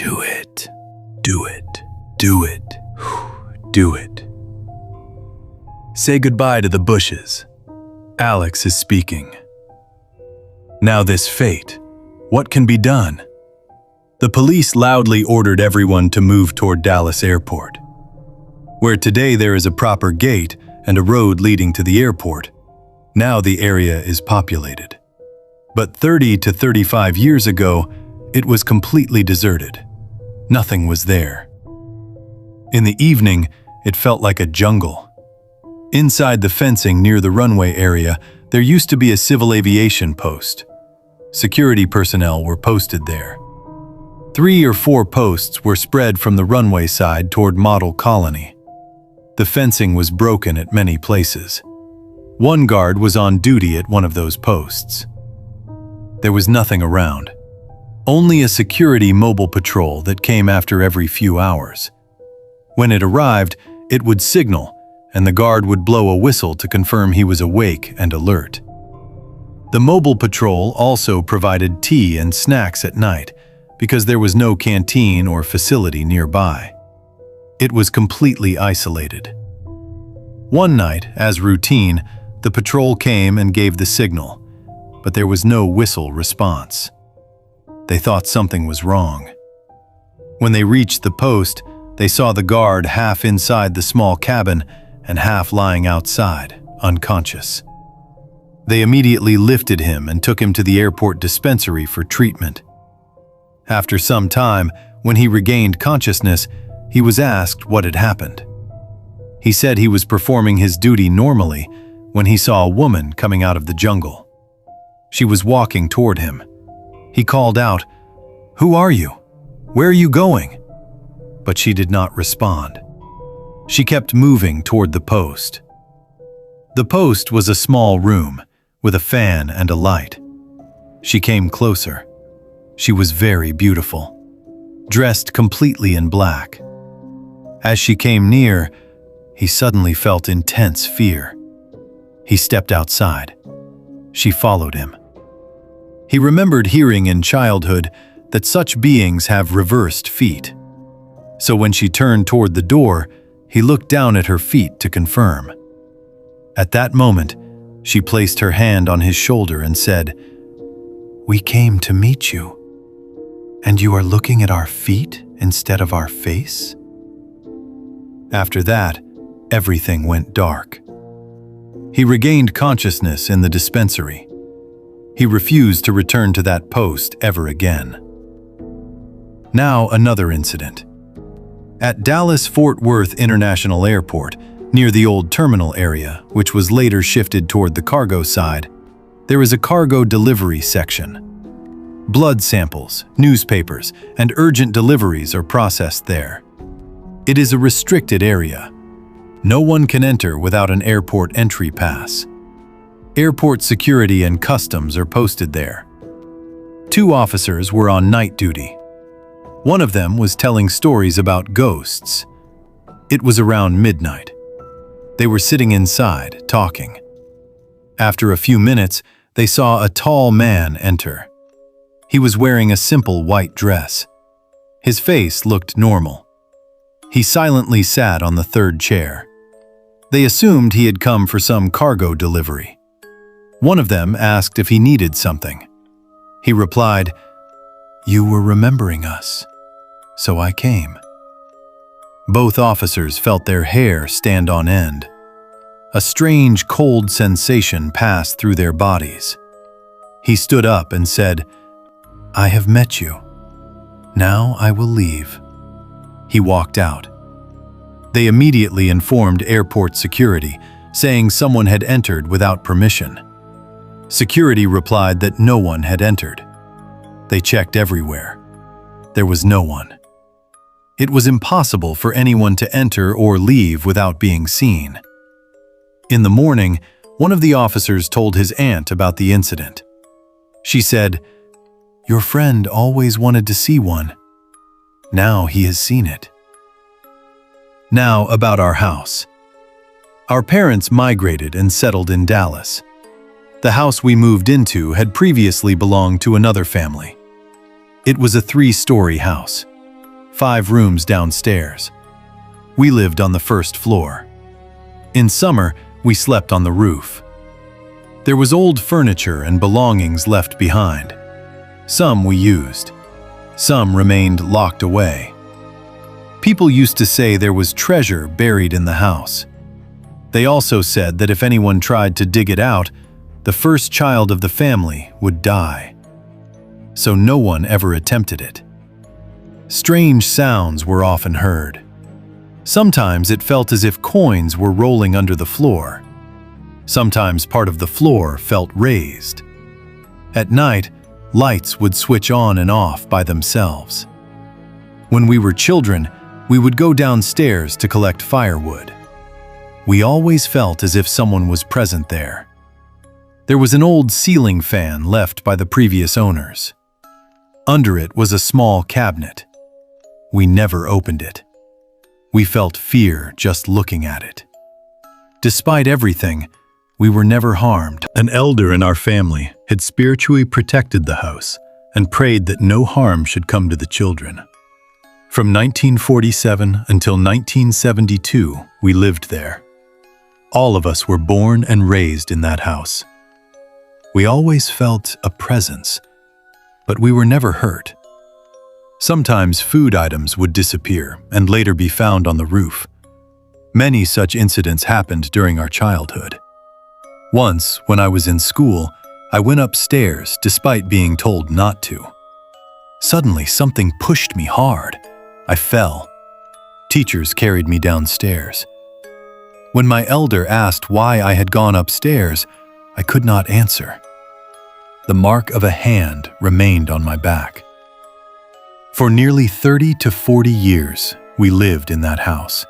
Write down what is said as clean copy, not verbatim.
Do it. Do it. Do it. Do it. Say goodbye to the bushes. Alex is speaking. Now this fate. What can be done? The police loudly ordered everyone to move toward Dallas Airport. Where today there is a proper gate and a road leading to the airport, now the area is populated. But 30 to 35 years ago, it was completely deserted. Nothing was there. In the evening, it felt like a jungle. Inside the fencing near the runway area, there used to be a civil aviation post. Security personnel were posted there. 3 or 4 posts were spread from the runway side toward Model Colony. The fencing was broken at many places. One guard was on duty at one of those posts. There was nothing around. Only a security mobile patrol that came after every few hours. When it arrived, it would signal, and the guard would blow a whistle to confirm he was awake and alert. The mobile patrol also provided tea and snacks at night because there was no canteen or facility nearby. It was completely isolated. One night, as routine, the patrol came and gave the signal, but there was no whistle response. They thought something was wrong. When they reached the post, they saw the guard half inside the small cabin and half lying outside, unconscious. They immediately lifted him and took him to the airport dispensary for treatment. After some time, when he regained consciousness, he was asked what had happened. He said he was performing his duty normally when he saw a woman coming out of the jungle. She was walking toward him. He called out, "Who are you? Where are you going?" But she did not respond. She kept moving toward the post. The post was a small room with a fan and a light. She came closer. She was very beautiful, dressed completely in black. As she came near, he suddenly felt intense fear. He stepped outside. She followed him. He remembered hearing in childhood that such beings have reversed feet. So when she turned toward the door, he looked down at her feet to confirm. At that moment, she placed her hand on his shoulder and said, "We came to meet you, and you are looking at our feet instead of our face?" After that, everything went dark. He regained consciousness in the dispensary. He refused to return to that post ever again. Now another incident. At Dallas-Fort Worth International Airport, near the old terminal area, which was later shifted toward the cargo side, there is a cargo delivery section. Blood samples, newspapers, and urgent deliveries are processed there. It is a restricted area. No one can enter without an airport entry pass. Airport security and customs are posted there. 2 officers were on night duty. One of them was telling stories about ghosts. It was around midnight. They were sitting inside, talking. After a few minutes, they saw a tall man enter. He was wearing a simple white dress. His face looked normal. He silently sat on the 3rd chair. They assumed he had come for some cargo delivery. One of them asked if he needed something. He replied, "You were remembering us, so I came." Both officers felt their hair stand on end. A strange, cold sensation passed through their bodies. He stood up and said, "I have met you. Now I will leave." He walked out. They immediately informed airport security, saying someone had entered without permission. Security replied that no one had entered. They checked everywhere. There was no one. It was impossible for anyone to enter or leave without being seen. In the morning, one of the officers told his aunt about the incident. She said, "Your friend always wanted to see one. Now he has seen it." Now about our house. Our parents migrated and settled in Dallas. The house we moved into had previously belonged to another family. It was a 3-story house. 5 rooms downstairs. We lived on the first floor. In summer, we slept on the roof. There was old furniture and belongings left behind. Some we used. Some remained locked away. People used to say there was treasure buried in the house. They also said that if anyone tried to dig it out, the first child of the family would die. So no one ever attempted it. Strange sounds were often heard. Sometimes it felt as if coins were rolling under the floor. Sometimes part of the floor felt raised. At night, lights would switch on and off by themselves. When we were children, we would go downstairs to collect firewood. We always felt as if someone was present there. There was an old ceiling fan left by the previous owners. Under it was a small cabinet. We never opened it. We felt fear just looking at it. Despite everything, we were never harmed. An elder in our family had spiritually protected the house and prayed that no harm should come to the children. From 1947 until 1972, we lived there. All of us were born and raised in that house. We always felt a presence, but we were never hurt. Sometimes food items would disappear and later be found on the roof. Many such incidents happened during our childhood. Once, when I was in school, I went upstairs despite being told not to. Suddenly, something pushed me hard. I fell. Teachers carried me downstairs. When my elder asked why I had gone upstairs, I could not answer. The mark of a hand remained on my back. For nearly 30 to 40 years, we lived in that house.